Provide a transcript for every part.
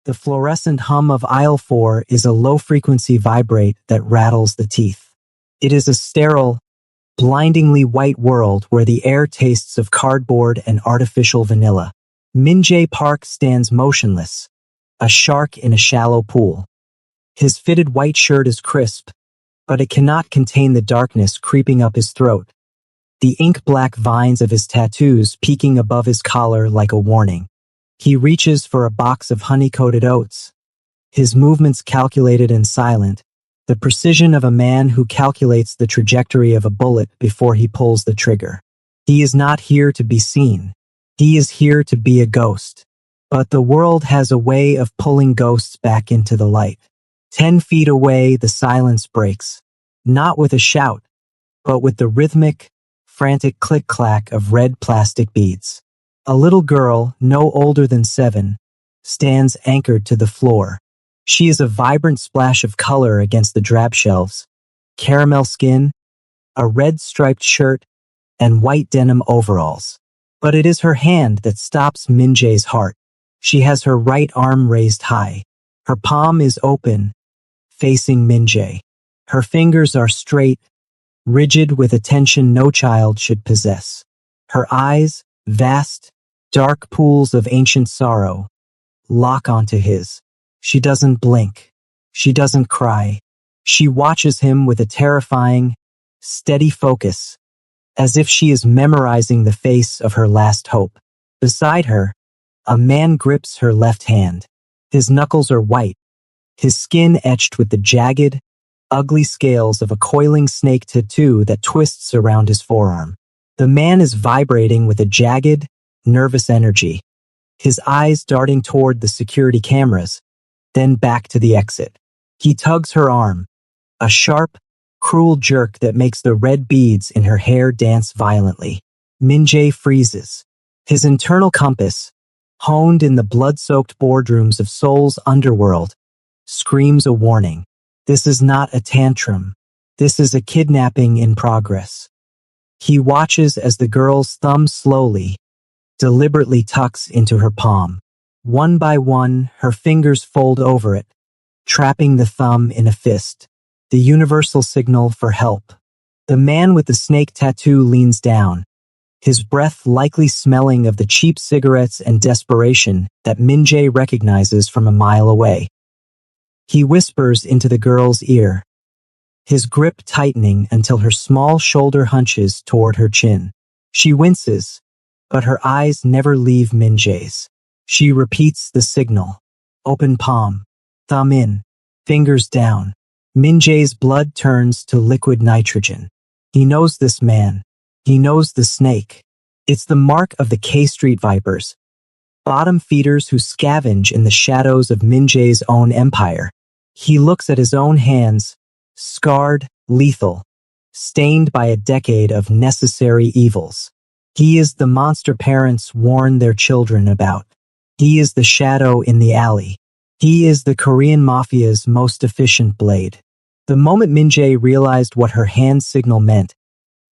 The fluorescent hum of aisle 4 is a low-frequency vibrate that rattles the teeth. It is a sterile, blindingly white world where the air tastes of cardboard and artificial vanilla. Min-jae Park stands motionless, a shark in a shallow pool. His fitted white shirt is crisp, but it cannot contain the darkness creeping up his throat. The ink-black vines of his tattoos peeking above his collar like a warning. He reaches for a box of honey-coated oats. His movements calculated and silent, the precision of a man who calculates the trajectory of a bullet before he pulls the trigger. He is not here to be seen. He is here to be a ghost. But the world has a way of pulling ghosts back into the light. 10 feet away, the silence breaks. Not with a shout, but with the rhythmic, frantic click-clack of red plastic beads. A little girl, no older than 7, stands anchored to the floor. She is a vibrant splash of color against the drab shelves. Caramel skin, a red striped shirt, and white denim overalls. But it is her hand that stops Min-jae's heart. She has her right arm raised high. Her palm is open, facing Min-jae. Her fingers are straight, rigid with a tension no child should possess. Her eyes, vast, dark pools of ancient sorrow, lock onto his. She doesn't blink. She doesn't cry. She watches him with a terrifying, steady focus, as if she is memorizing the face of her last hope. Beside her, a man grips her left hand. His knuckles are white, his skin etched with the jagged, ugly scales of a coiling snake tattoo that twists around his forearm. The man is vibrating with a jagged, nervous energy, his eyes darting toward the security cameras, then back to the exit. He tugs her arm, a sharp, cruel jerk that makes the red beads in her hair dance violently. Min-jae freezes. His internal compass, honed in the blood-soaked boardrooms of Seoul's underworld, screams a warning. This is not a tantrum. This is a kidnapping in progress. He watches as the girl's thumb slowly, deliberately tucks into her palm. One by one, her fingers fold over it, trapping the thumb in a fist. The universal signal for help. The man with the snake tattoo leans down, his breath likely smelling of the cheap cigarettes and desperation that Min-jae recognizes from a mile away. He whispers into the girl's ear, his grip tightening until her small shoulder hunches toward her chin. She winces, but her eyes never leave Min-jae's. She repeats the signal. Open palm, thumb in, fingers down. Min-jae's blood turns to liquid nitrogen. He knows this man. He knows the snake. It's the mark of the K Street Vipers, bottom feeders who scavenge in the shadows of Min-jae's own empire. He looks at his own hands, scarred, lethal, stained by a decade of necessary evils. He is the monster parents warn their children about. He is the shadow in the alley. He is the Korean Mafia's most efficient blade. The moment Min-jae realized what her hand signal meant,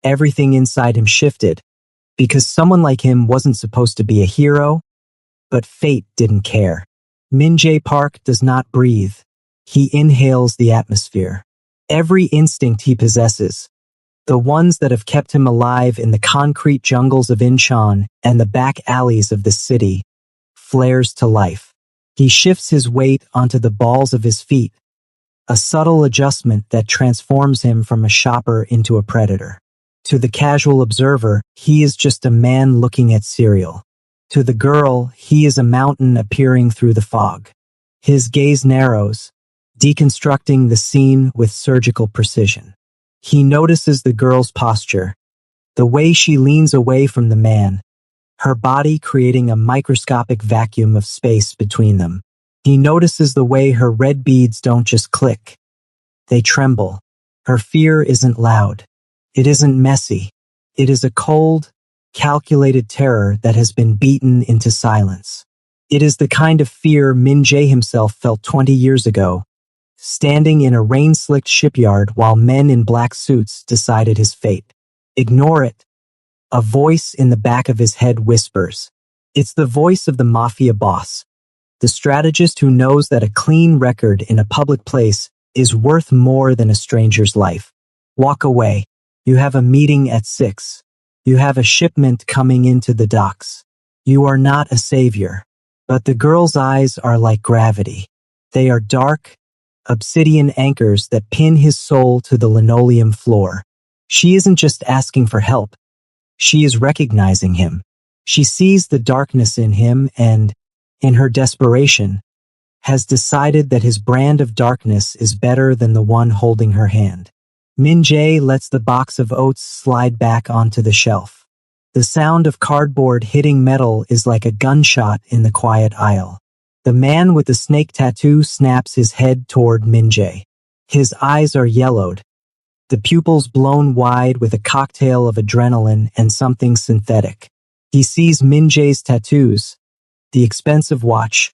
everything inside him shifted, because someone like him wasn't supposed to be a hero, but fate didn't care. Min-jae Park does not breathe. He inhales the atmosphere. Every instinct he possesses, the ones that have kept him alive in the concrete jungles of Incheon and the back alleys of the city, flares to life. He shifts his weight onto the balls of his feet, a subtle adjustment that transforms him from a shopper into a predator. To the casual observer, he is just a man looking at cereal. To the girl, he is a mountain appearing through the fog. His gaze narrows, deconstructing the scene with surgical precision. He notices the girl's posture, the way she leans away from the man, her body creating a microscopic vacuum of space between them. He notices the way her red beads don't just click. They tremble. Her fear isn't loud. It isn't messy. It is a cold, calculated terror that has been beaten into silence. It is the kind of fear Min-jae himself felt 20 years ago, standing in a rain-slicked shipyard while men in black suits decided his fate. Ignore it. A voice in the back of his head whispers. It's the voice of the Mafia boss, The strategist who knows that a clean record in a public place is worth more than a stranger's life. Walk away. You have a meeting at 6. You have a shipment coming into the docks. You are not a savior. But the girl's eyes are like gravity. They are dark, obsidian anchors that pin his soul to the linoleum floor. She isn't just asking for help. She is recognizing him. She sees the darkness in him and, in her desperation, has decided that his brand of darkness is better than the one holding her hand. Min-jae lets the box of oats slide back onto the shelf. The sound of cardboard hitting metal is like a gunshot in the quiet aisle. The man with the snake tattoo snaps his head toward Min-jae. His eyes are yellowed, the pupils blown wide with a cocktail of adrenaline and something synthetic. He sees Min-jae's tattoos, the expensive watch,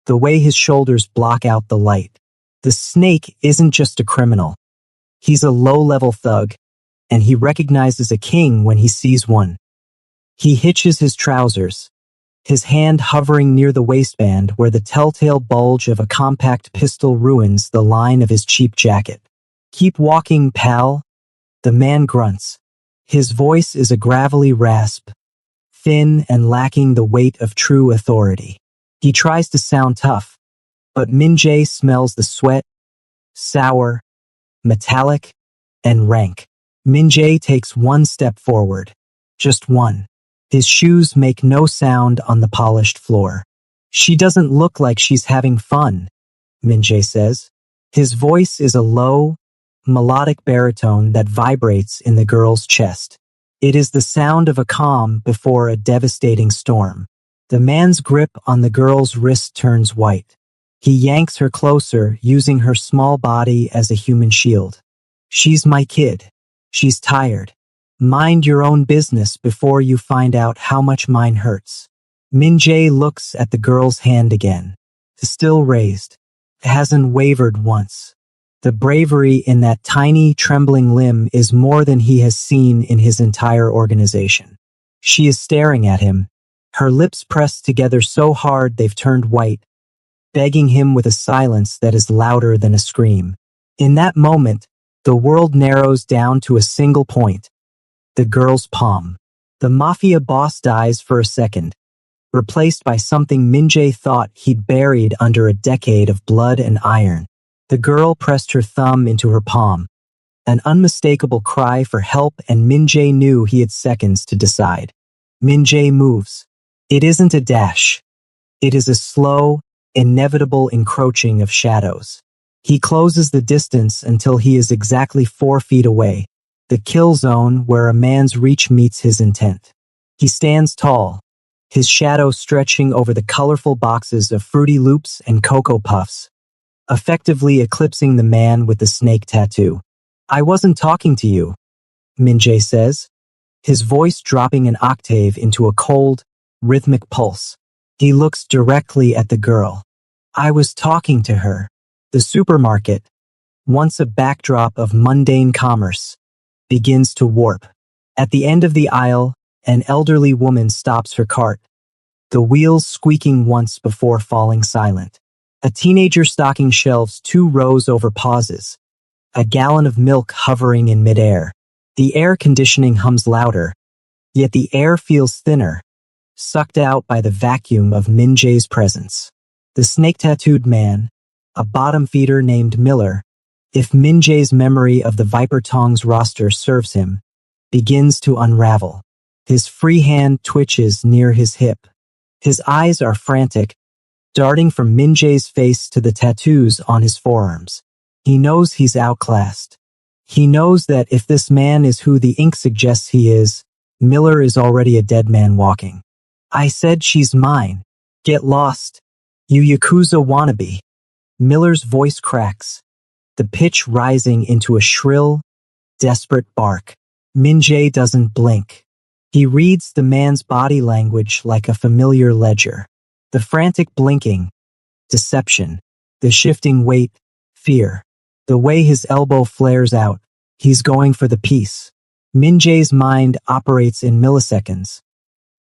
the way his shoulders block out the light. The snake isn't just a criminal. He's a low-level thug, and he recognizes a king when he sees one. He hitches his trousers, his hand hovering near the waistband where the telltale bulge of a compact pistol ruins the line of his cheap jacket. "Keep walking, pal," the man grunts. His voice is a gravelly rasp, thin and lacking the weight of true authority. He tries to sound tough, but Min-jae smells the sweat, sour, metallic, and rank. Min-jae takes one step forward. Just one. His shoes make no sound on the polished floor. "She doesn't look like she's having fun," Min-jae says. His voice is a low, melodic baritone that vibrates in the girl's chest. It is the sound of a calm before a devastating storm. The man's grip on the girl's wrist turns white. He yanks her closer, using her small body as a human shield. "She's my kid. She's tired. Mind your own business before you find out how much mine hurts." Min-jae looks at the girl's hand again. Still raised. It hasn't wavered once. The bravery in that tiny, trembling limb is more than he has seen in his entire organization. She is staring at him, her lips pressed together so hard they've turned white, begging him with a silence that is louder than a scream. In that moment, the world narrows down to a single point: the girl's palm. The Mafia boss dies for a second, replaced by something Min-jae thought he'd buried under a decade of blood and iron. The girl pressed her thumb into her palm, an unmistakable cry for help, and Min-jae knew he had seconds to decide. Min-jae moves. It isn't a dash. It is a slow, inevitable encroaching of shadows. He closes the distance until he is exactly 4 feet away, the kill zone where a man's reach meets his intent. He stands tall, his shadow stretching over the colorful boxes of Fruity Loops and Cocoa Puffs, effectively eclipsing the man with the snake tattoo. "I wasn't talking to you," Min-jae says, his voice dropping an octave into a cold, rhythmic pulse. He looks directly at the girl. "I was talking to her." The supermarket, once a backdrop of mundane commerce, begins to warp. At the end of the aisle, an elderly woman stops her cart, the wheels squeaking once before falling silent. A teenager stocking shelves 2 rows over pauses, a gallon of milk hovering in midair. The air conditioning hums louder, yet the air feels thinner, sucked out by the vacuum of Min-jae's presence. The snake-tattooed man, a bottom feeder named Miller, if Min-jae's memory of the Viper Tongs roster serves him, begins to unravel. His free hand twitches near his hip. His eyes are frantic, darting from Min-jae's face to the tattoos on his forearms. He knows he's outclassed. He knows that if this man is who the ink suggests he is, Miller is already a dead man walking. "I said she's mine. Get lost, you Yakuza wannabe." Miller's voice cracks, the pitch rising into a shrill, desperate bark. Min-jae doesn't blink. He reads the man's body language like a familiar ledger. The frantic blinking, deception, the shifting weight, fear. The way his elbow flares out, he's going for the piece. Min-jae's mind operates in milliseconds,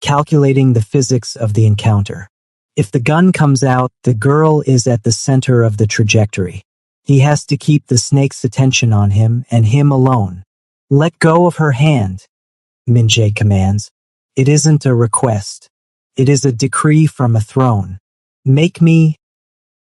calculating the physics of the encounter. If the gun comes out, the girl is at the center of the trajectory. He has to keep the snake's attention on him and him alone. Let go of her hand, Min-jae commands. It isn't a request. It is a decree from a throne. Make me.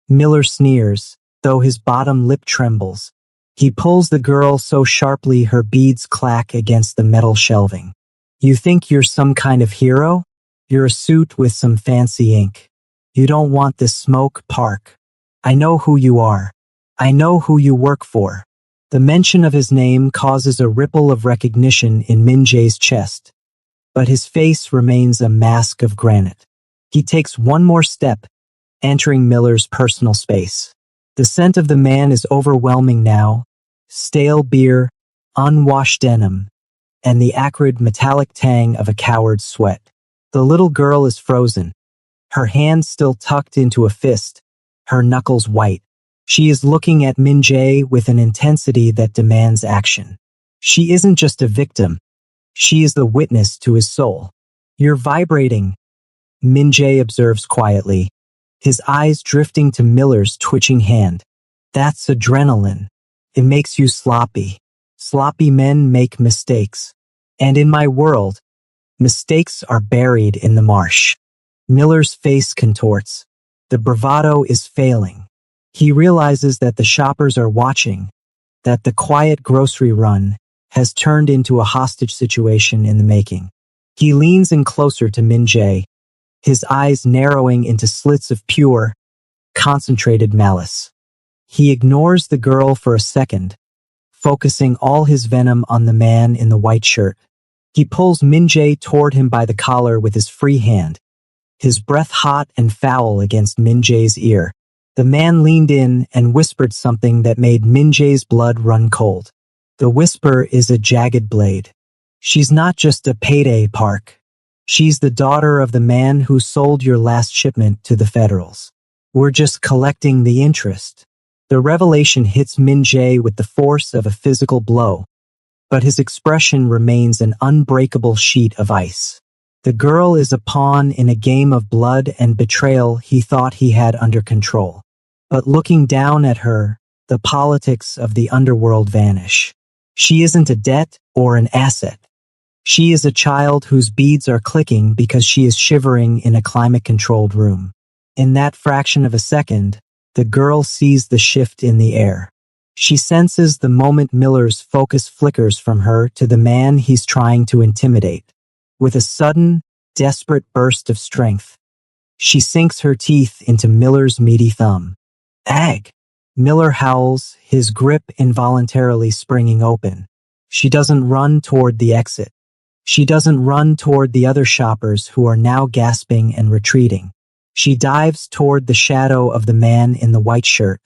Miller sneers, though his bottom lip trembles. He pulls the girl so sharply her beads clack against the metal shelving. You think you're some kind of hero? You're a suit with some fancy ink. You don't want this smoke, Park. I know who you are. I know who you work for. The mention of his name causes a ripple of recognition in Min-jae's chest, but his face remains a mask of granite. He takes one more step, entering Miller's personal space. The scent of the man is overwhelming now, stale beer, unwashed denim, and the acrid metallic tang of a coward's sweat. The little girl is frozen, her hand still tucked into a fist, her knuckles white. She is looking at Min-jae with an intensity that demands action. She isn't just a victim, she is the witness to his soul. You're vibrating, Min-jae observes quietly, his eyes drifting to Miller's twitching hand. That's adrenaline. It makes you sloppy. Sloppy men make mistakes. And in my world, mistakes are buried in the marsh. Miller's face contorts. The bravado is failing. He realizes that the shoppers are watching, that the quiet grocery run has turned into a hostage situation in the making. He leans in closer to Min-jae, his eyes narrowing into slits of pure, concentrated malice. He ignores the girl for a second, focusing all his venom on the man in the white shirt. He pulls Min-jae toward him by the collar with his free hand, his breath hot and foul against Min-jae's ear. The man leaned in and whispered something that made Min-jae's blood run cold. The whisper is a jagged blade. She's not just a payday, Park. She's the daughter of the man who sold your last shipment to the Federals. We're just collecting the interest. The revelation hits Min-jae with the force of a physical blow, but his expression remains an unbreakable sheet of ice. The girl is a pawn in a game of blood and betrayal he thought he had under control. But looking down at her, the politics of the underworld vanish. She isn't a debt or an asset. She is a child whose beads are clicking because she is shivering in a climate-controlled room. In that fraction of a second, the girl sees the shift in the air. She senses the moment Miller's focus flickers from her to the man he's trying to intimidate. With a sudden, desperate burst of strength, she sinks her teeth into Miller's meaty thumb. Ag! Miller howls, his grip involuntarily springing open. She doesn't run toward the exit. She doesn't run toward the other shoppers who are now gasping and retreating. She dives toward the shadow of the man in the white shirt.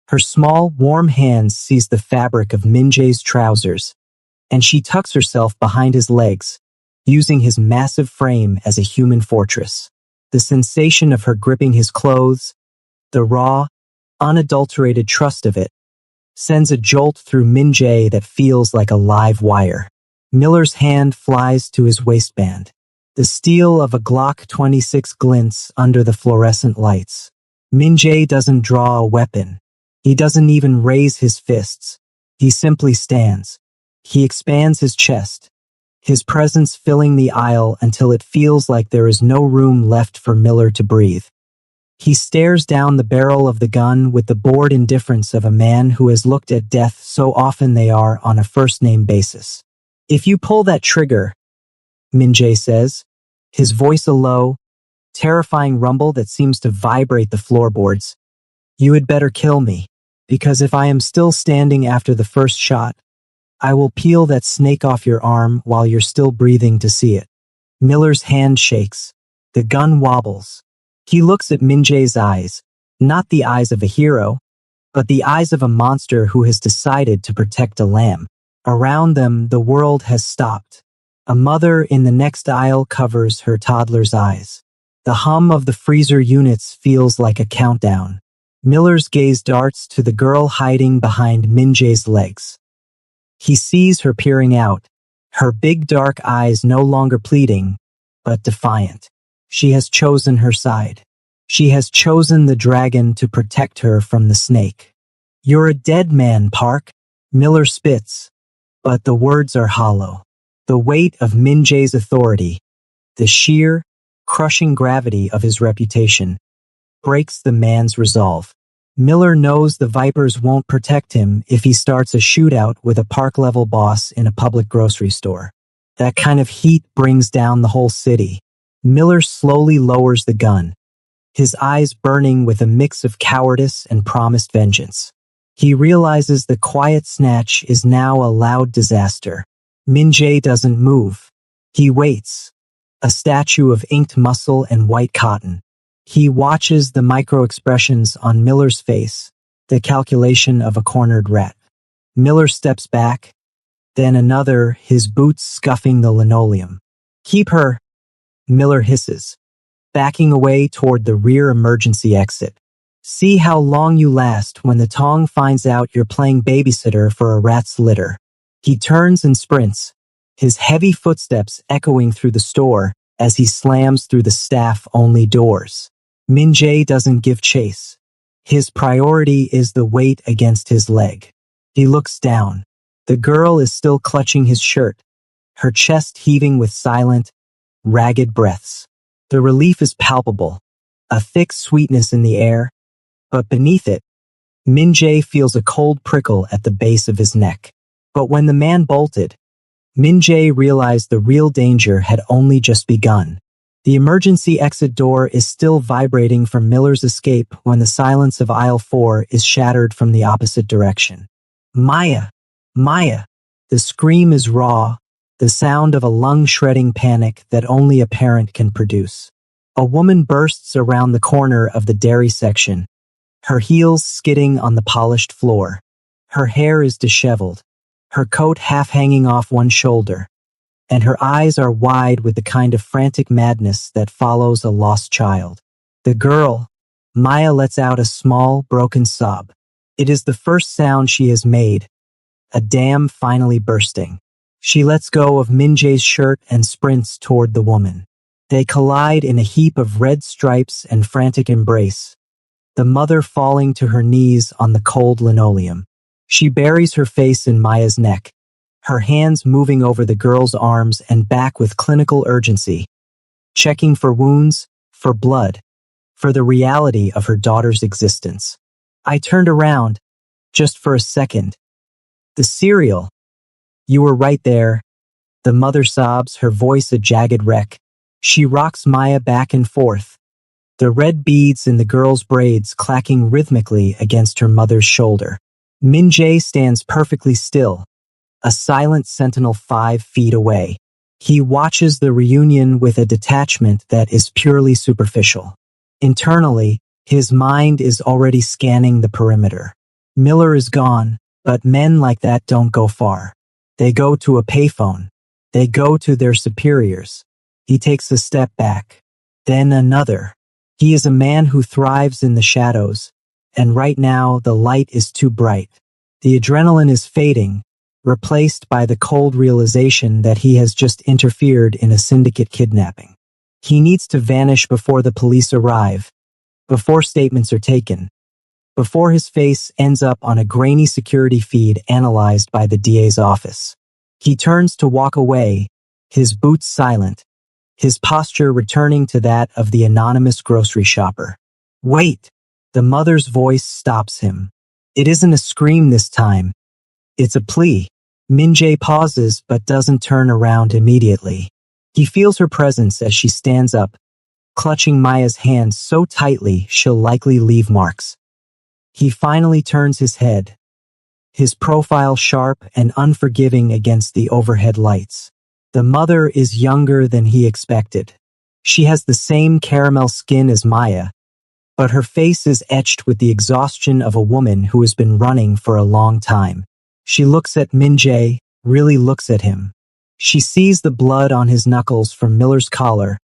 Her small, warm hands seize the fabric of Min-jae's trousers, and she tucks herself behind his legs, using his massive frame as a human fortress. The sensation of her gripping his clothes, the raw, unadulterated trust of it, sends a jolt through Min-jae that feels like a live wire. Miller's hand flies to his waistband. The steel of a Glock 26 glints under the fluorescent lights. Min-jae doesn't draw a weapon. He doesn't even raise his fists. He simply stands. He expands his chest, his presence filling the aisle until it feels like there is no room left for Miller to breathe. He stares down the barrel of the gun with the bored indifference of a man who has looked at death so often they are on a first-name basis. If you pull that trigger, Min-jae says, his voice a low, terrifying rumble that seems to vibrate the floorboards, you had better kill me, because if I am still standing after the first shot, I will peel that snake off your arm while you're still breathing to see it. Miller's hand shakes. The gun wobbles. He looks at Min-jae's eyes, not the eyes of a hero, but the eyes of a monster who has decided to protect a lamb. Around them, the world has stopped. A mother in the next aisle covers her toddler's eyes. The hum of the freezer units feels like a countdown. Miller's gaze darts to the girl hiding behind Min-jae's legs. He sees her peering out, her big dark eyes no longer pleading, but defiant. She has chosen her side. She has chosen the dragon to protect her from the snake. You're a dead man, Park, Miller spits, but the words are hollow. The weight of Min Jae's authority, the sheer, crushing gravity of his reputation, breaks the man's resolve. Miller knows the Vipers won't protect him if he starts a shootout with a Park-level boss in a public grocery store. That kind of heat brings down the whole city. Miller slowly lowers the gun, his eyes burning with a mix of cowardice and promised vengeance. He realizes the quiet snatch is now a loud disaster. Min Jae doesn't move. He waits, a statue of inked muscle and white cotton. He watches the micro-expressions on Miller's face, the calculation of a cornered rat. Miller steps back, then another, his boots scuffing the linoleum. Keep her, Miller hisses, backing away toward the rear emergency exit. See how long you last when the Tong finds out you're playing babysitter for a rat's litter. He turns and sprints, his heavy footsteps echoing through the store as he slams through the staff-only doors. Min Jae doesn't give chase. His priority is the weight against his leg. He looks down. The girl is still clutching his shirt, her chest heaving with silent, ragged breaths. The relief is palpable, a thick sweetness in the air, but beneath it, Min Jae feels a cold prickle at the base of his neck. But when the man bolted, Min Jae realized the real danger had only just begun. The emergency exit door is still vibrating from Miller's escape when the silence of aisle 4 is shattered from the opposite direction. Maya! Maya! The scream is raw, the sound of a lung-shredding panic that only a parent can produce. A woman bursts around the corner of the dairy section, her heels skidding on the polished floor. Her hair is disheveled, her coat half hanging off one shoulder, and her eyes are wide with the kind of frantic madness that follows a lost child. The girl, Maya, lets out a small, broken sob. It is the first sound she has made, a dam finally bursting. She lets go of Min Jae's shirt and sprints toward the woman. They collide in a heap of red stripes and frantic embrace, the mother falling to her knees on the cold linoleum. She buries her face in Maya's neck, her hands moving over the girl's arms and back with clinical urgency, checking for wounds, for blood, for the reality of her daughter's existence. I turned around, just for a second. The cereal. You were right there. The mother sobs, her voice a jagged wreck. She rocks Maya back and forth, the red beads in the girl's braids clacking rhythmically against her mother's shoulder. Min Jae stands perfectly still, a silent sentinel 5 feet away. He watches the reunion with a detachment that is purely superficial. Internally, his mind is already scanning the perimeter. Miller is gone, but men like that don't go far. They go to a payphone. They go to their superiors. He takes a step back, then another. He is a man who thrives in the shadows, and right now the light is too bright. The adrenaline is fading, replaced by the cold realization that he has just interfered in a syndicate kidnapping. He needs to vanish before the police arrive, before statements are taken, before his face ends up on a grainy security feed analyzed by the DA's office. He turns to walk away, his boots silent, his posture returning to that of the anonymous grocery shopper. Wait! The mother's voice stops him. It isn't a scream this time. It's a plea. Min Jae pauses but doesn't turn around immediately. He feels her presence as she stands up, clutching Maya's hand so tightly she'll likely leave marks. He finally turns his head, his profile sharp and unforgiving against the overhead lights. The mother is younger than he expected. She has the same caramel skin as Maya, but her face is etched with the exhaustion of a woman who has been running for a long time. She looks at Min Jae, really looks at him. She sees the blood on his knuckles from Miller's collar,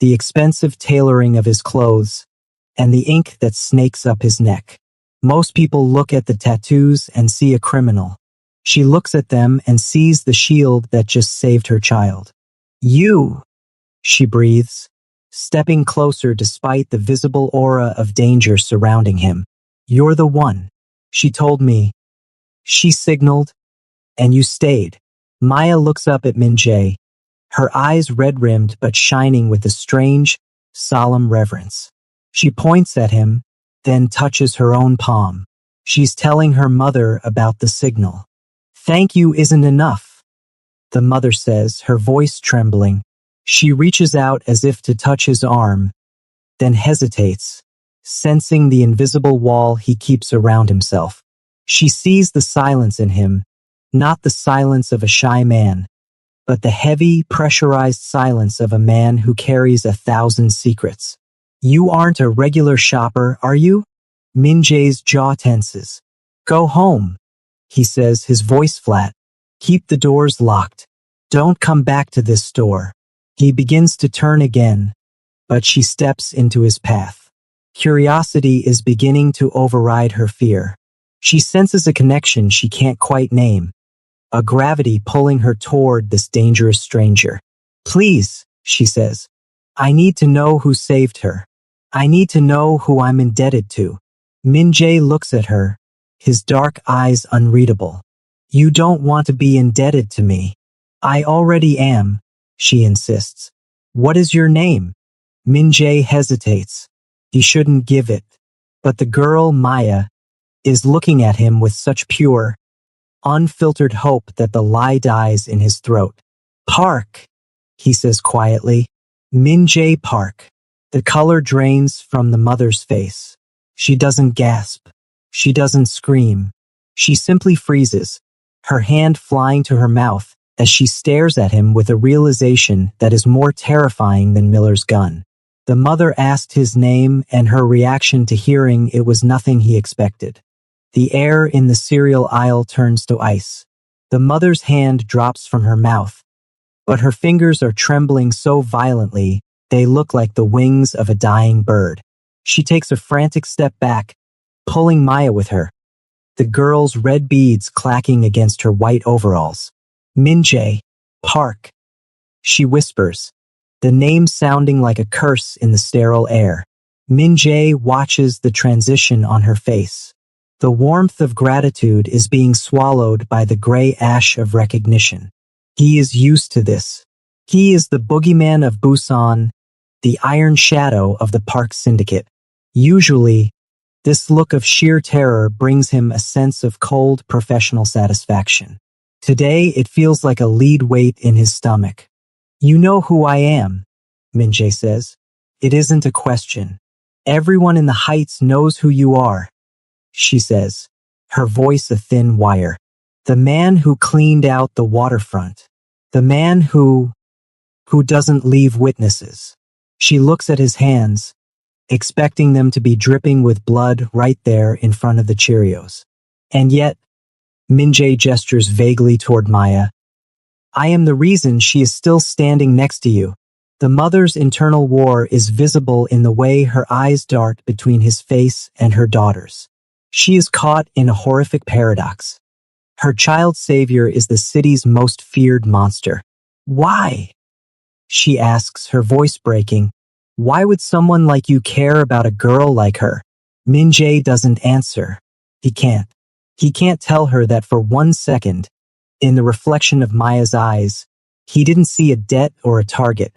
the expensive tailoring of his clothes, and the ink that snakes up his neck. Most people look at the tattoos and see a criminal. She looks at them and sees the shield that just saved her child. You, she breathes, stepping closer despite the visible aura of danger surrounding him. "You're the one," she told me. She signaled, and you stayed. Maya looks up at Min-jae, her eyes red-rimmed but shining with a strange, solemn reverence. She points at him, then touches her own palm. She's telling her mother about the signal. "Thank you isn't enough," the mother says, her voice trembling. She reaches out as if to touch his arm, then hesitates, sensing the invisible wall he keeps around himself. She sees the silence in him, not the silence of a shy man, but the heavy, pressurized silence of a man who carries 1,000 secrets. "You aren't a regular shopper, are you?" Min-jae's jaw tenses. "Go home," he says, his voice flat. "Keep the doors locked. Don't come back to this store." He begins to turn again, but she steps into his path. Curiosity is beginning to override her fear. She senses a connection she can't quite name, a gravity pulling her toward this dangerous stranger. "Please," she says, "I need to know who saved her. I need to know who I'm indebted to." Min-jae looks at her, his dark eyes unreadable. "You don't want to be indebted to me." "I already am," she insists. "What is your name?" Min-jae hesitates. He shouldn't give it. But the girl, Maya, is looking at him with such pure, unfiltered hope that the lie dies in his throat. "Park," he says quietly. "Min-jae Park." The color drains from the mother's face. She doesn't gasp. She doesn't scream. She simply freezes, her hand flying to her mouth as she stares at him with a realization that is more terrifying than Miller's gun. The mother asked his name, and her reaction to hearing it was nothing he expected. The air in the cereal aisle turns to ice. The mother's hand drops from her mouth, but her fingers are trembling so violently they look like the wings of a dying bird. She takes a frantic step back, pulling Maya with her, the girl's red beads clacking against her white overalls. "Min-jae Park," she whispers, the name sounding like a curse in the sterile air. Min-jae watches the transition on her face. The warmth of gratitude is being swallowed by the gray ash of recognition. He is used to this. He is the boogeyman of Busan, the iron shadow of the Park Syndicate. Usually, this look of sheer terror brings him a sense of cold professional satisfaction. Today, it feels like a lead weight in his stomach. "You know who I am," Min-jae says. "It isn't a question. Everyone in the Heights knows who you are," she says, her voice a thin wire. "The man who cleaned out the waterfront. The man who doesn't leave witnesses." She looks at his hands, expecting them to be dripping with blood right there in front of the Cheerios. And yet, Min-jae gestures vaguely toward Maya. "I am the reason she is still standing next to you." The mother's internal war is visible in the way her eyes dart between his face and her daughter's. She is caught in a horrific paradox. Her child savior is the city's most feared monster. "Why?" she asks, her voice breaking. "Why would someone like you care about a girl like her?" Min-jae doesn't answer. He can't. He can't tell her that for 1 second, in the reflection of Maya's eyes, he didn't see a debt or a target.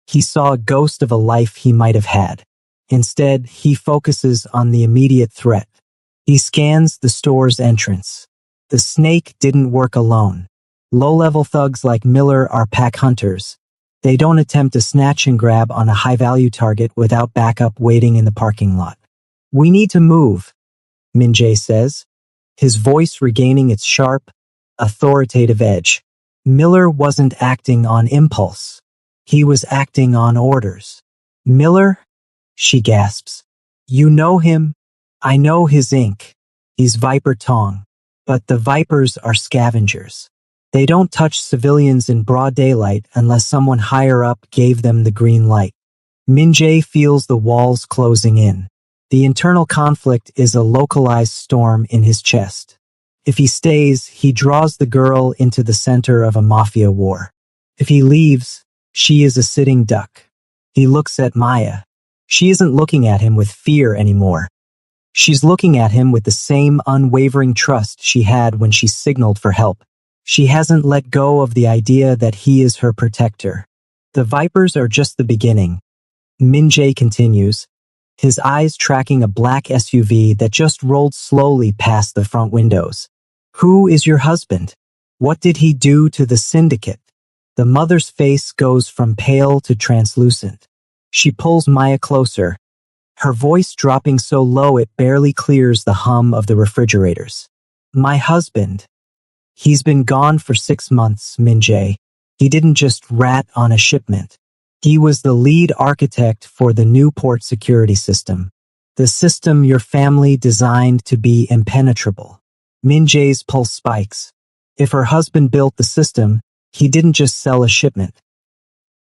He saw a ghost of a life he might have had. Instead, he focuses on the immediate threat. He scans the store's entrance. The snake didn't work alone. Low-level thugs like Miller are pack hunters. They don't attempt a snatch and grab on a high-value target without backup waiting in the parking lot. "We need to move," Min-jae says, his voice regaining its sharp, authoritative edge. Miller wasn't acting on impulse. He was acting on orders. "Miller?" she gasps. "You know him?" "I know his ink. He's Viper Tong. But the Vipers are scavengers. They don't touch civilians in broad daylight unless someone higher up gave them the green light." Min-jae feels the walls closing in. The internal conflict is a localized storm in his chest. If he stays, he draws the girl into the center of a mafia war. If he leaves, she is a sitting duck. He looks at Maya. She isn't looking at him with fear anymore. She's looking at him with the same unwavering trust she had when she signaled for help. She hasn't let go of the idea that he is her protector. The Vipers are just the beginning. Min-jae continues, his eyes tracking a black SUV that just rolled slowly past the front windows. Who is your husband? What did he do to the syndicate? The mother's face goes from pale to translucent. She pulls Maya closer, her voice dropping so low it barely clears the hum of the refrigerators. My husband. He's been gone for 6 months, Min-jae. He didn't just rat on a shipment. He was the lead architect for the new port security system. The system your family designed to be impenetrable. Min-jae's pulse spikes. If her husband built the system, he didn't just sell a shipment.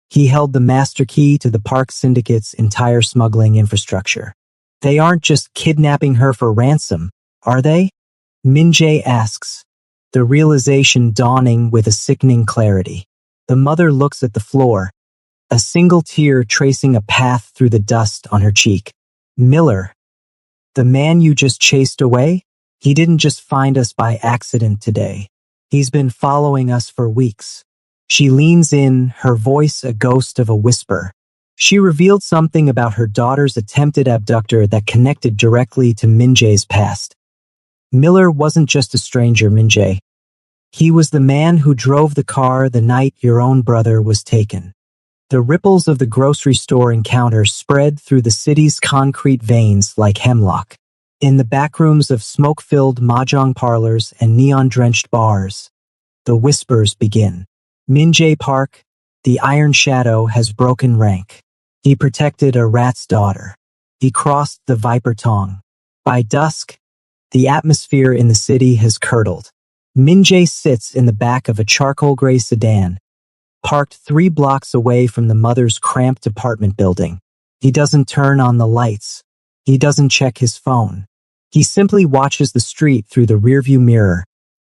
He held the master key to the Park Syndicate's entire smuggling infrastructure. They aren't just kidnapping her for ransom, are they? Min-jae asks, the realization dawning with a sickening clarity. The mother looks at the floor, a single tear tracing a path through the dust on her cheek. Miller, the man you just chased away? He didn't just find us by accident today. He's been following us for weeks. She leans in, her voice a ghost of a whisper. She revealed something about her daughter's attempted abductor that connected directly to Min-jae's past. Miller wasn't just a stranger, Min-jae. He was the man who drove the car the night your own brother was taken. The ripples of the grocery store encounter spread through the city's concrete veins like hemlock. In the backrooms of smoke-filled mahjong parlors and neon-drenched bars, the whispers begin. Min-jae Park, the Iron Shadow, has broken rank. He protected a rat's daughter. He crossed the Viper Tong. By dusk, the atmosphere in the city has curdled. Min-jae sits in the back of a charcoal gray sedan, parked 3 blocks away from the mother's cramped apartment building. He doesn't turn on the lights. He doesn't check his phone. He simply watches the street through the rearview mirror,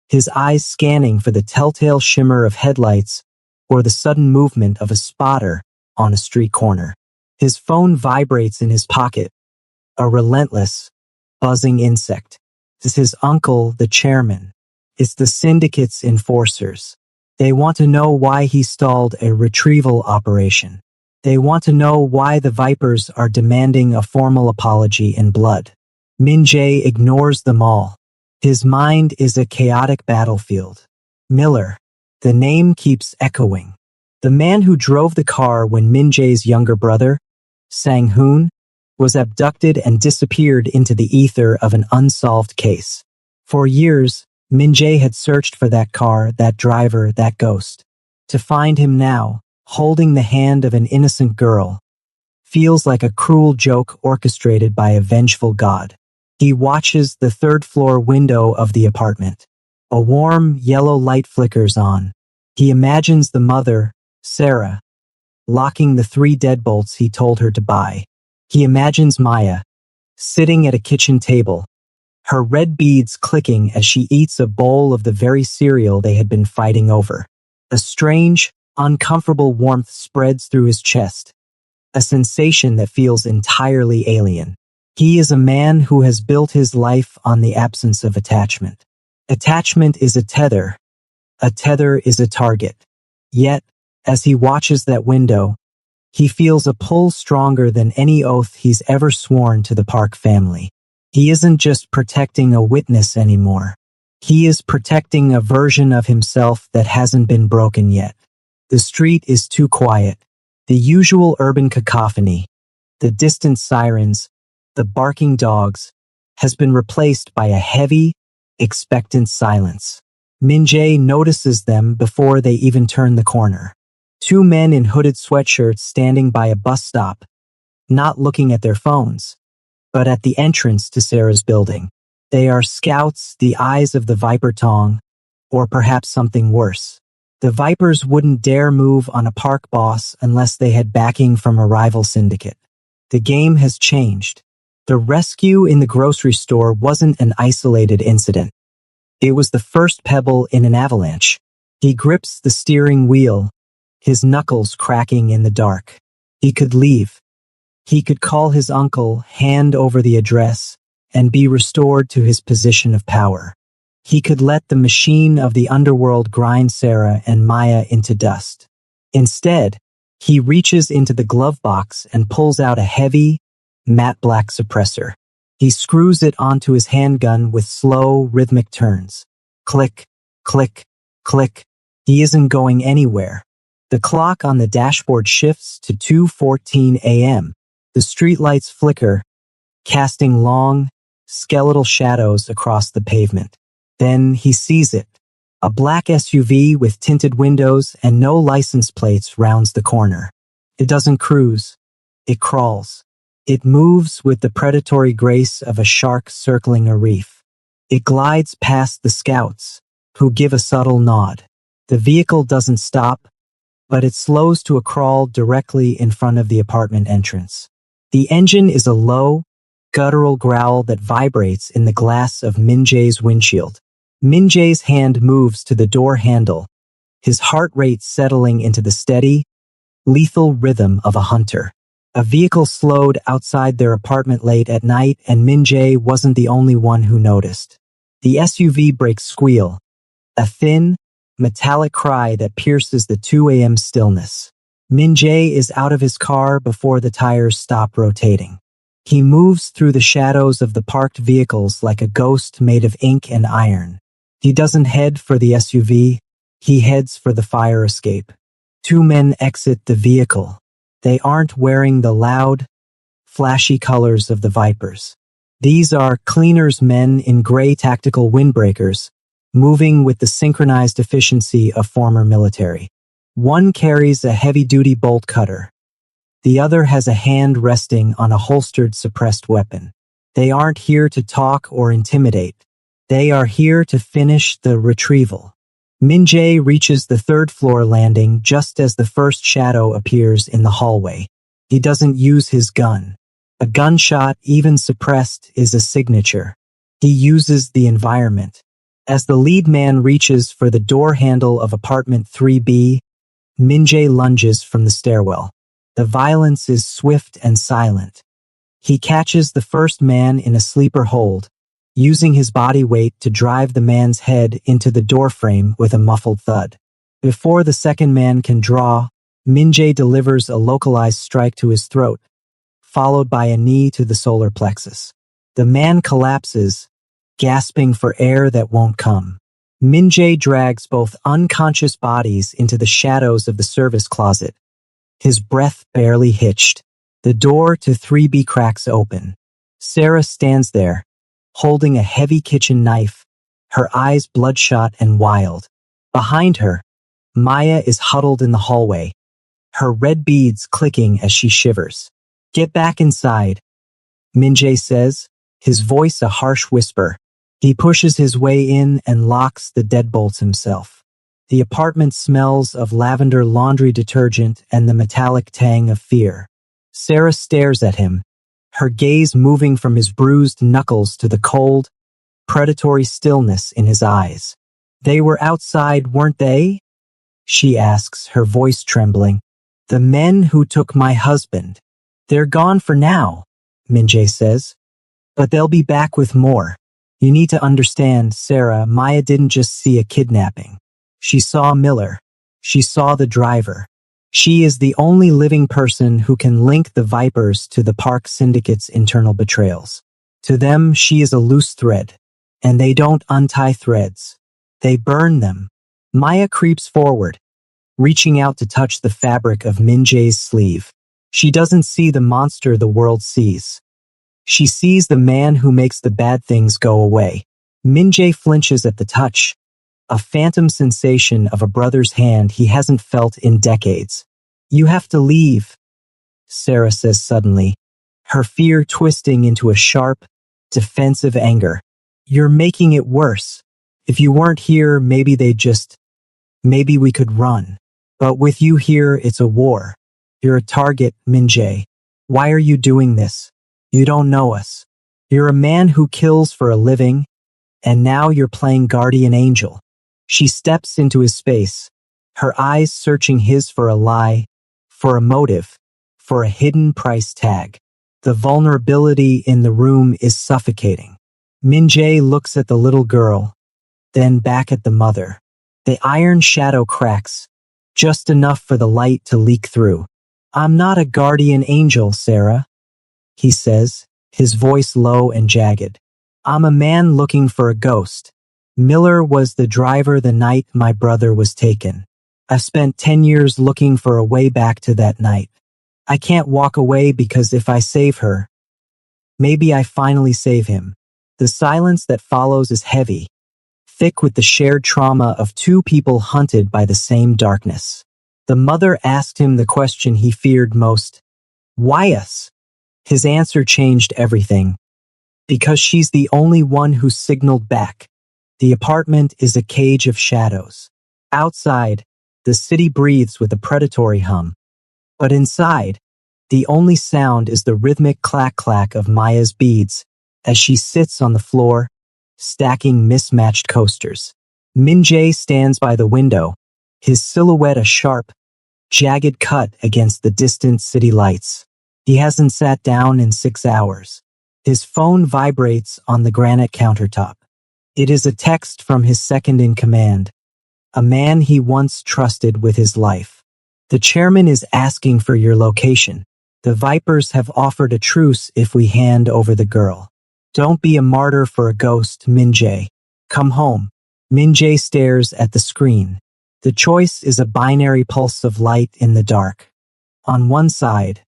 his eyes scanning for the telltale shimmer of headlights or the sudden movement of a spotter on a street corner. His phone vibrates in his pocket, a relentless, buzzing insect. It's his uncle, the chairman. It's the syndicate's enforcers. They want to know why he stalled a retrieval operation. They want to know why the Vipers are demanding a formal apology in blood. Min-jae ignores them all. His mind is a chaotic battlefield. Miller. The name keeps echoing. The man who drove the car when Min-jae's younger brother, Sang-hoon, was abducted and disappeared into the ether of an unsolved case. For years, Min-jae had searched for that car, that driver, that ghost. To find him now, holding the hand of an innocent girl, feels like a cruel joke orchestrated by a vengeful god. He watches the 3rd-floor window of the apartment. A warm, yellow light flickers on. He imagines the mother, Sarah, locking the 3 deadbolts he told her to buy. He imagines Maya, sitting at a kitchen table, her red beads clicking as she eats a bowl of the very cereal they had been fighting over. A strange, uncomfortable warmth spreads through his chest, a sensation that feels entirely alien. He is a man who has built his life on the absence of attachment. Attachment is a tether is a target. Yet, as he watches that window, he feels a pull stronger than any oath he's ever sworn to the Park family. He isn't just protecting a witness anymore. He is protecting a version of himself that hasn't been broken yet. The street is too quiet. The usual urban cacophony, the distant sirens, the barking dogs, has been replaced by a heavy, expectant silence. Min-jae notices them before they even turn the corner. 2 men in hooded sweatshirts standing by a bus stop, not looking at their phones, but at the entrance to Sarah's building. They are scouts, the eyes of the Viper Tong, or perhaps something worse. The Vipers wouldn't dare move on a park boss unless they had backing from a rival syndicate. The game has changed. The rescue in the grocery store wasn't an isolated incident. It was the first pebble in an avalanche. He grips the steering wheel, his knuckles cracking in the dark. He could leave. He could call his uncle, hand over the address, and be restored to his position of power. He could let the machine of the underworld grind Sarah and Maya into dust. Instead, he reaches into the glove box and pulls out a heavy, matte black suppressor. He screws it onto his handgun with slow, rhythmic turns. Click, click, click. He isn't going anywhere. The clock on the dashboard shifts to 2:14 a.m. The streetlights flicker, casting long, skeletal shadows across the pavement. Then he sees it. A black SUV with tinted windows and no license plates rounds the corner. It doesn't cruise. It crawls. It moves with the predatory grace of a shark circling a reef. It glides past the scouts, who give a subtle nod. The vehicle doesn't stop, but it slows to a crawl directly in front of the apartment entrance. The engine is a low, guttural growl that vibrates in the glass of Min Jae's windshield. Min Jae's hand moves to the door handle, his heart rate settling into the steady, lethal rhythm of a hunter. A vehicle slowed outside their apartment late at night, and Min Jae wasn't the only one who noticed. The SUV brakes squeal, a thin, metallic cry that pierces the 2 a.m. stillness. Min Jae is out of his car before the tires stop rotating. He moves through the shadows of the parked vehicles like a ghost made of ink and iron. He doesn't head for the SUV, he heads for the fire escape. 2 men exit the vehicle. They aren't wearing the loud, flashy colors of the Vipers. These are cleaners men in gray tactical windbreakers, moving with the synchronized efficiency of former military. One carries a heavy-duty bolt cutter. The other has a hand resting on a holstered suppressed weapon. They aren't here to talk or intimidate. They are here to finish the retrieval. Min Jae reaches the 3rd floor landing just as the first shadow appears in the hallway. He doesn't use his gun. A gunshot, even suppressed, is a signature. He uses the environment. As the lead man reaches for the door handle of apartment 3B, Min Jae lunges from the stairwell. The violence is swift and silent. He catches the first man in a sleeper hold, using his body weight to drive the man's head into the doorframe with a muffled thud. Before the second man can draw, Min Jae delivers a localized strike to his throat, followed by a knee to the solar plexus. The man collapses, gasping for air that won't come. Min Jae drags both unconscious bodies into the shadows of the service closet, his breath barely hitched. The door to 3B cracks open. Sarah stands there, holding a heavy kitchen knife, her eyes bloodshot and wild. Behind her, Maya is huddled in the hallway, her red beads clicking as she shivers. "Get back inside," Min Jae says, his voice a harsh whisper. He pushes his way in and locks the deadbolts himself. The apartment smells of lavender laundry detergent and the metallic tang of fear. Sarah stares at him, her gaze moving from his bruised knuckles to the cold, predatory stillness in his eyes. "They were outside, weren't they?" she asks, her voice trembling. "The men who took my husband. They're gone for now," Min Jae says. "But they'll be back with more. You need to understand, Sarah, Maya didn't just see a kidnapping. She saw Miller. She saw the driver. She is the only living person who can link the Vipers to the Park Syndicate's internal betrayals. To them, she is a loose thread, and they don't untie threads. They burn them." Maya creeps forward, reaching out to touch the fabric of Min Jae's sleeve. She doesn't see the monster the world sees. She sees the man who makes the bad things go away. Min Jae flinches at the touch, a phantom sensation of a brother's hand he hasn't felt in decades. "You have to leave," Sarah says suddenly, her fear twisting into a sharp, defensive anger. "You're making it worse. If you weren't here, maybe maybe we could run. But with you here, it's a war. You're a target, Min Jae. Why are you doing this? You don't know us. You're a man who kills for a living, and now you're playing guardian angel." She steps into his space, her eyes searching his for a lie, for a motive, for a hidden price tag. The vulnerability in the room is suffocating. Min-jae looks at the little girl, then back at the mother. The iron shadow cracks, just enough for the light to leak through. "I'm not a guardian angel, Sarah," he says, his voice low and jagged. "I'm a man looking for a ghost. Miller was the driver the night my brother was taken. I've spent 10 years looking for a way back to that night. I can't walk away because if I save her, maybe I finally save him." The silence that follows is heavy, thick with the shared trauma of two people hunted by the same darkness. The mother asked him the question he feared most. "Why us?" His answer changed everything. "Because she's the only one who signaled back." The apartment is a cage of shadows. Outside, the city breathes with a predatory hum. But inside, the only sound is the rhythmic clack-clack of Maya's beads as she sits on the floor, stacking mismatched coasters. Min-jae stands by the window, his silhouette a sharp, jagged cut against the distant city lights. He hasn't sat down in 6 hours. His phone vibrates on the granite countertop. It is a text from his second-in-command, a man he once trusted with his life. "The chairman is asking for your location. The Vipers have offered a truce if we hand over the girl. Don't be a martyr for a ghost, Min-jae. Come home." Min-jae stares at the screen. The choice is a binary pulse of light in the dark. On one side,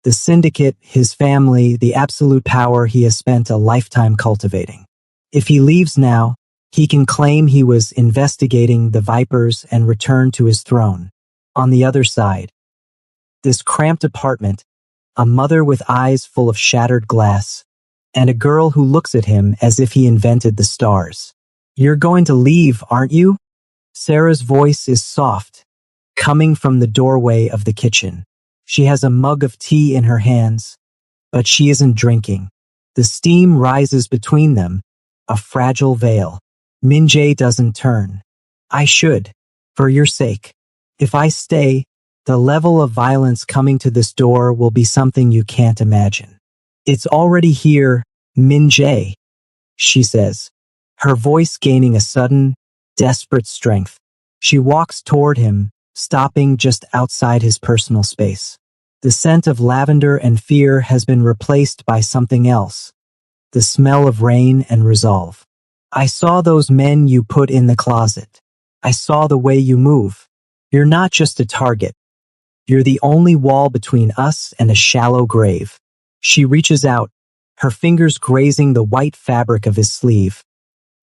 the syndicate, his family, the absolute power he has spent a lifetime cultivating. If he leaves now, he can claim he was investigating the Vipers and return to his throne. On the other side, this cramped apartment, a mother with eyes full of shattered glass, and a girl who looks at him as if he invented the stars. "You're going to leave, aren't you?" Sarah's voice is soft, coming from the doorway of the kitchen. She has a mug of tea in her hands, but she isn't drinking. The steam rises between them, a fragile veil. Min-jae doesn't turn. "I should, for your sake. If I stay, the level of violence coming to this door will be something you can't imagine." "It's already here, Min-jae," she says, her voice gaining a sudden, desperate strength. She walks toward him, stopping just outside his personal space. The scent of lavender and fear has been replaced by something else, the smell of rain and resolve. "I saw those men you put in the closet. I saw the way you move. You're not just a target. You're the only wall between us and a shallow grave." She reaches out, her fingers grazing the white fabric of his sleeve,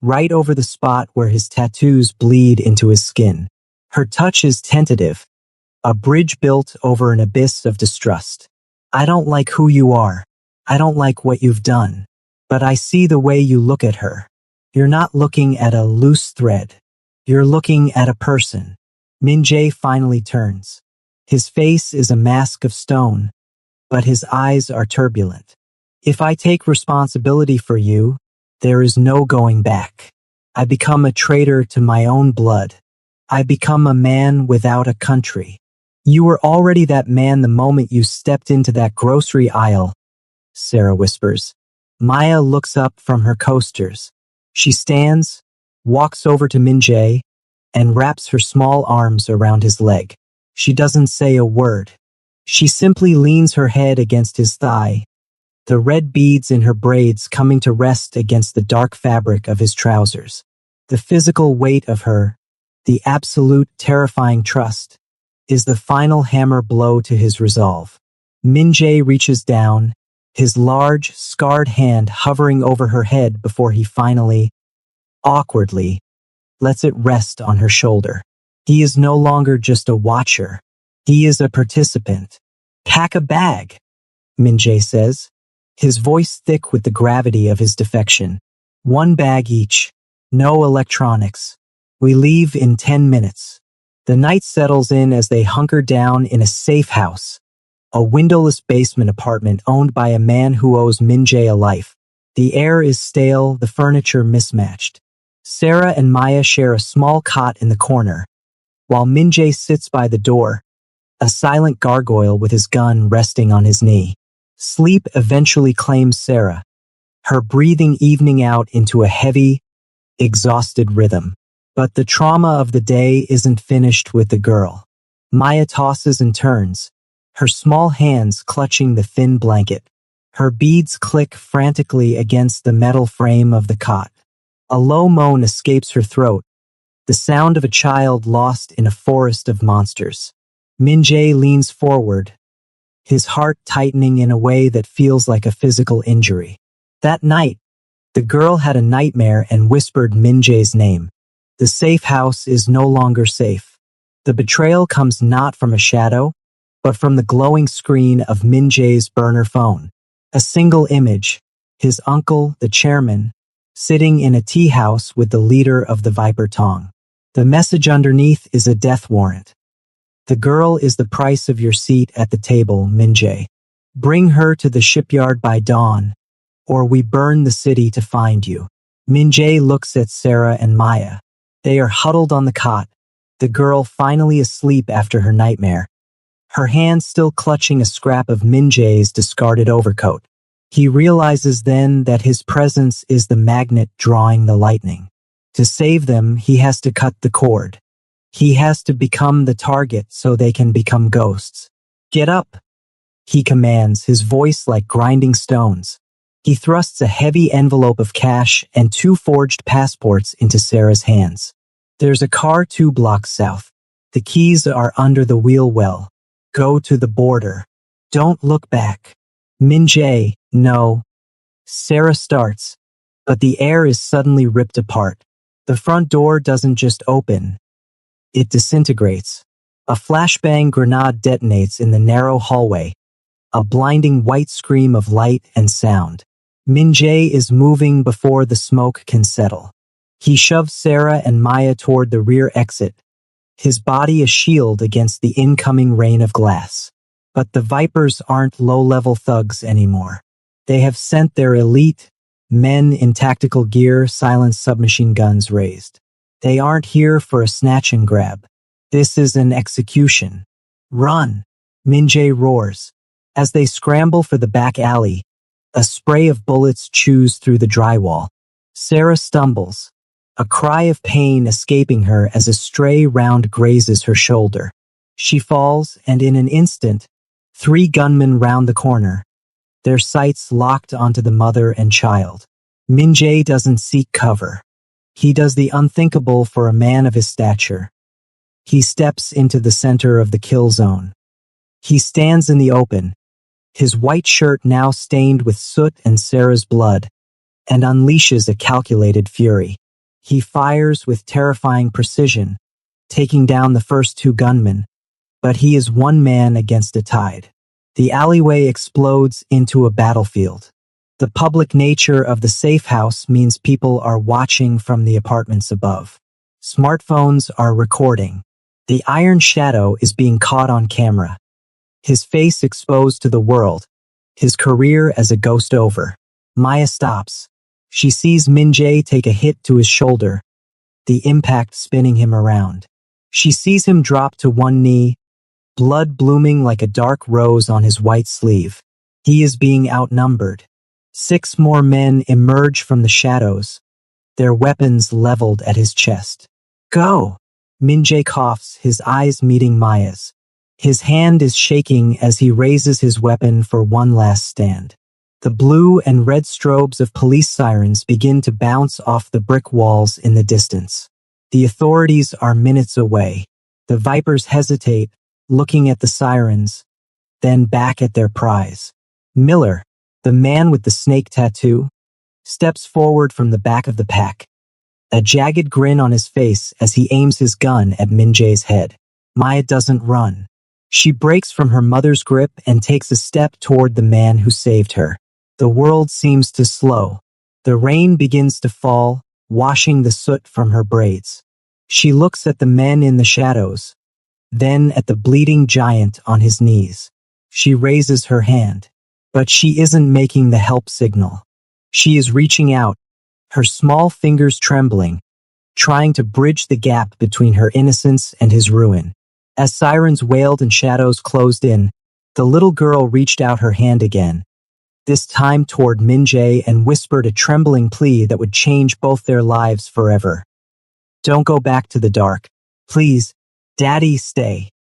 right over the spot where his tattoos bleed into his skin. Her touch is tentative, a bridge built over an abyss of distrust. "I don't like who you are. I don't like what you've done. But I see the way you look at her. You're not looking at a loose thread. You're looking at a person." Min-jae finally turns. His face is a mask of stone, but his eyes are turbulent. "If I take responsibility for you, there is no going back. I become a traitor to my own blood. I become a man without a country." "You were already that man the moment you stepped into that grocery aisle," Sarah whispers. Maya looks up from her coasters. She stands, walks over to Min-jae, and wraps her small arms around his leg. She doesn't say a word. She simply leans her head against his thigh, the red beads in her braids coming to rest against the dark fabric of his trousers. The physical weight of her, the absolute terrifying trust, is the final hammer blow to his resolve. Min-jae reaches down, his large, scarred hand hovering over her head before he finally, awkwardly, lets it rest on her shoulder. He is no longer just a watcher. He is a participant. "Pack a bag," Min-jae says, his voice thick with the gravity of his defection. "1 bag each. No electronics. We leave in 10 minutes. The night settles in as they hunker down in a safe house, a windowless basement apartment owned by a man who owes Min-jae a life. The air is stale, the furniture mismatched. Sarah and Maya share a small cot in the corner, while Min-jae sits by the door, a silent gargoyle with his gun resting on his knee. Sleep eventually claims Sarah, her breathing evening out into a heavy, exhausted rhythm. But the trauma of the day isn't finished with the girl. Maya tosses and turns, her small hands clutching the thin blanket. Her beads click frantically against the metal frame of the cot. A low moan escapes her throat, the sound of a child lost in a forest of monsters. Min-jae leans forward, his heart tightening in a way that feels like a physical injury. That night, the girl had a nightmare and whispered Min-jae's name. The safe house is no longer safe. The betrayal comes not from a shadow, but from the glowing screen of Min-jae's burner phone. A single image, his uncle, the chairman, sitting in a tea house with the leader of the Viper Tong. The message underneath is a death warrant. The girl is the price of your seat at the table, Min-jae. Bring her to the shipyard by dawn, or we burn the city to find you. Min-jae looks at Sarah and Maya. They are huddled on the cot, the girl finally asleep after her nightmare, her hand still clutching a scrap of Min-jae's discarded overcoat. He realizes then that his presence is the magnet drawing the lightning. To save them, he has to cut the cord. He has to become the target so they can become ghosts. Get up, he commands, his voice like grinding stones. He thrusts a heavy envelope of cash and 2 forged passports into Sarah's hands. There's a car 2 blocks south. The keys are under the wheel well. Go to the border. Don't look back. Min-jae, no. Sarah starts, but the air is suddenly ripped apart. The front door doesn't just open. It disintegrates. A flashbang grenade detonates in the narrow hallway, a blinding white scream of light and sound. Min-jae is moving before the smoke can settle. He shoves Sarah and Maya toward the rear exit, his body a shield against the incoming rain of glass. But the Vipers aren't low-level thugs anymore. They have sent their elite, men in tactical gear, silenced submachine guns raised. They aren't here for a snatch and grab. This is an execution. Run! Min-jae roars. As they scramble for the back alley, a spray of bullets chews through the drywall. Sarah stumbles, a cry of pain escaping her as a stray round grazes her shoulder. She falls, and in an instant, 3 gunmen round the corner, their sights locked onto the mother and child. Min-jae doesn't seek cover. He does the unthinkable for a man of his stature. He steps into the center of the kill zone. He stands in the open, his white shirt now stained with soot and Sarah's blood, and unleashes a calculated fury. He fires with terrifying precision, taking down the first 2 gunmen, but he is one man against a tide. The alleyway explodes into a battlefield. The public nature of the safe house means people are watching from the apartments above. Smartphones are recording. The Iron Shadow is being caught on camera, his face exposed to the world, his career as a ghost over. Maya stops. She sees Min-jae take a hit to his shoulder, the impact spinning him around. She sees him drop to one knee, blood blooming like a dark rose on his white sleeve. He is being outnumbered. 6 more men emerge from the shadows, their weapons leveled at his chest. Go! Min-jae coughs, his eyes meeting Maya's. His hand is shaking as he raises his weapon for one last stand. The blue and red strobes of police sirens begin to bounce off the brick walls in the distance. The authorities are minutes away. The Vipers hesitate, looking at the sirens, then back at their prize. Miller, the man with the snake tattoo, steps forward from the back of the pack, a jagged grin on his face as he aims his gun at Min-jae's head. Maya doesn't run. She breaks from her mother's grip and takes a step toward the man who saved her. The world seems to slow. The rain begins to fall, washing the soot from her braids. She looks at the men in the shadows, then at the bleeding giant on his knees. She raises her hand, but she isn't making the help signal. She is reaching out, her small fingers trembling, trying to bridge the gap between her innocence and his ruin. As sirens wailed and shadows closed in, the little girl reached out her hand again, this time toward Minjae, and whispered a trembling plea that would change both their lives forever. Don't go back to the dark. Please, Daddy, stay.